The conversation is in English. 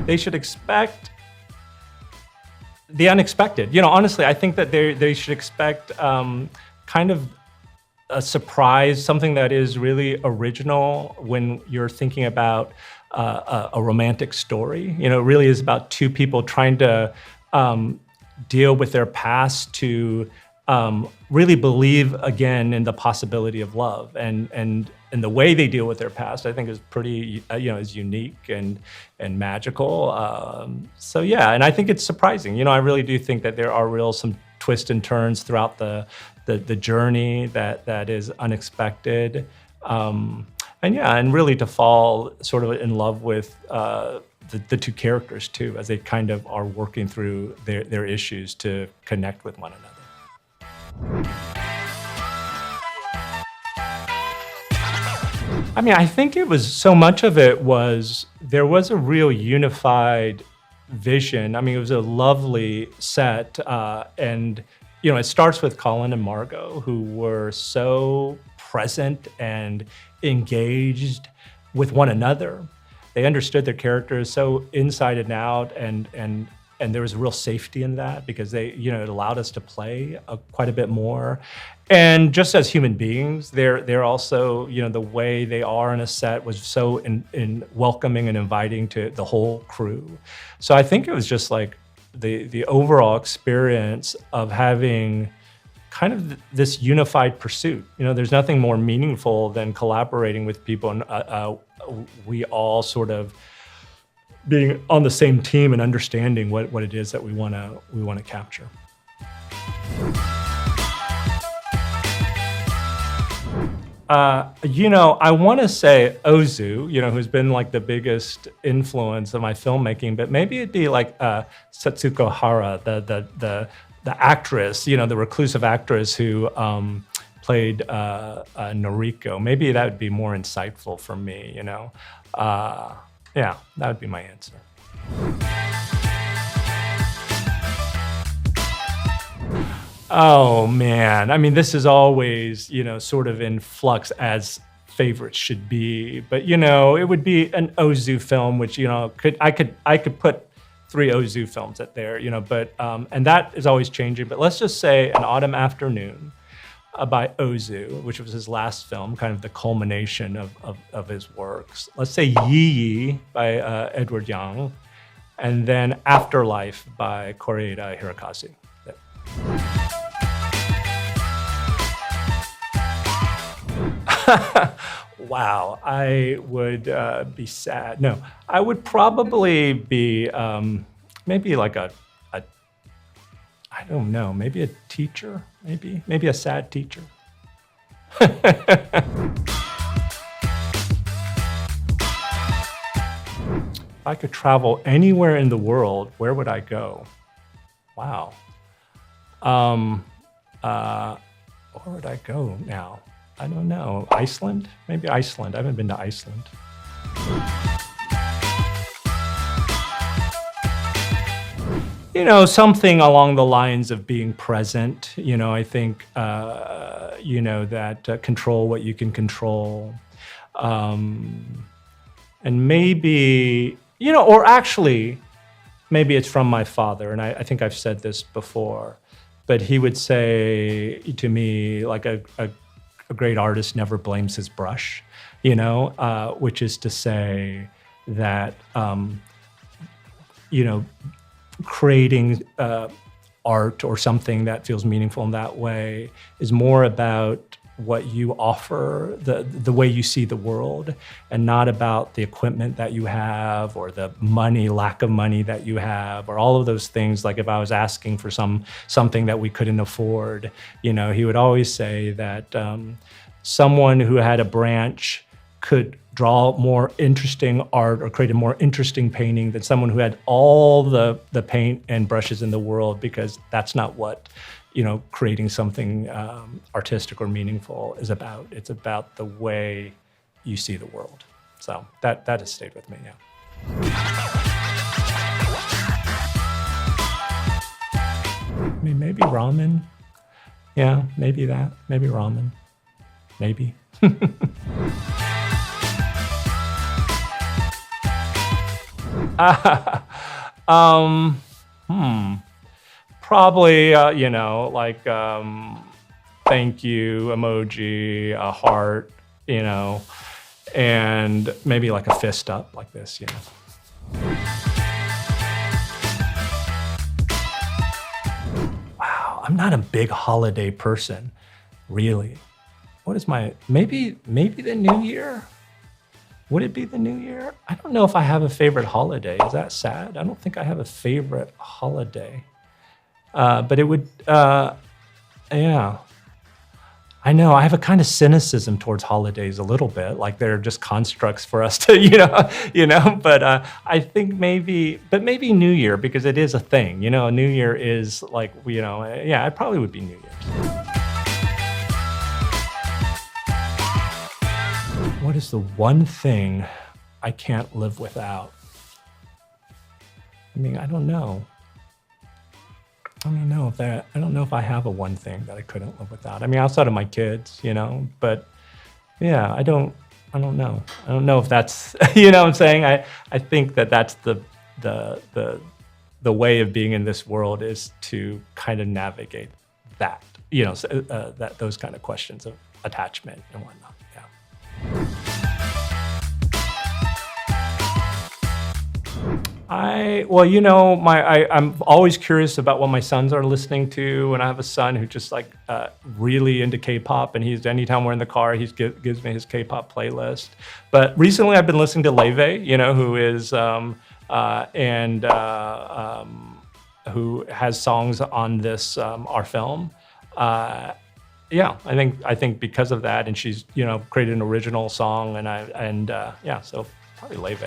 they should expect the unexpected. Honestly, I think that they should expect kind of a surprise, something that is really original when you're thinking about a romantic story. It really is about two people trying to deal with their past to really believe again in the possibility of love, and the way they deal with their past, I think, is pretty, is unique and magical. So yeah, and I think it's surprising. I really do think that there are some twists and turns throughout the journey that is unexpected. And really to fall sort of in love with the two characters too, as they kind of are working through their issues to connect with one another. I think it was, so much of it was, there was a real unified vision. It was a lovely set, and it starts with Colin and Margot, who were so present and engaged with one another. They understood their characters so inside and out, and there was real safety in that, because it allowed us to play quite a bit more. And just as human beings, they're also, the way they are in a set was so in welcoming and inviting to the whole crew. So I think it was just like the overall experience of having kind of this unified pursuit. There's nothing more meaningful than collaborating with people, and we all sort of being on the same team and understanding what it is that we want to capture. I want to say Ozu, who's been like the biggest influence of my filmmaking, but maybe it'd be like Setsuko Hara, the actress, the reclusive actress who played Noriko. Maybe that would be more insightful for me, Yeah, that would be my answer. Oh man, this is always, sort of in flux, as favorites should be. But it would be an Ozu film, which I could put 3 Ozu films at there, but and that is always changing. But let's just say An Autumn Afternoon by Ozu, which was his last film, kind of the culmination of his works. Let's say Yi Yi by Edward Yang, and then Afterlife by Koreeda Hirokazu. Wow, I would be sad. No, I would probably be maybe like I don't know, maybe a teacher, maybe a sad teacher. If I could travel anywhere in the world, where would I go? Wow. Where would I go now? I don't know. Iceland? Maybe Iceland. I haven't been to Iceland. Something along the lines of being present. I think, that control what you can control. And maybe, or actually, maybe it's from my father, and I think I've said this before, but he would say to me, like a great artist never blames his brush, which is to say that, creating art or something that feels meaningful in that way is more about what you offer, the way you see the world, and not about the equipment that you have or the lack of money that you have, or all of those things. Like if I was asking for something that we couldn't afford, he would always say that someone who had a branch could draw more interesting art or create a more interesting painting than someone who had all the paint and brushes in the world, because that's not what creating something artistic or meaningful is about. It's about the way you see the world. So that has stayed with me, yeah. Maybe ramen. Yeah, maybe that. Maybe ramen. Maybe. um, Probably, like thank you emoji, a heart, you know, and maybe like a fist up like this, you know. Wow, I'm not a big holiday person, really. What is maybe the New Year? Would it be the New Year? I don't know if I have a favorite holiday. Is that sad? I don't think I have a favorite holiday. But it would, yeah. I know, I have a kind of cynicism towards holidays a little bit, like they're just constructs for us to, but I think maybe New Year, because it is a thing, New Year is like, yeah, it probably would be New Year's. What is the one thing I can't live without? I mean, I don't know. I don't know if I have a one thing that I couldn't live without. I mean, outside of my kids, but yeah, I don't know. I don't know if that's, what I'm saying? I think that's the way of being in this world, is to kind of navigate that, those kind of questions of attachment and whatnot. Yeah. I'm always curious about what my sons are listening to, and I have a son who just like really into K-pop, and anytime we're in the car, he gives me his K-pop playlist. But recently, I've been listening to Leve, who is who has songs on this our film. Yeah, I think because of that, and she's created an original song, so probably Leve.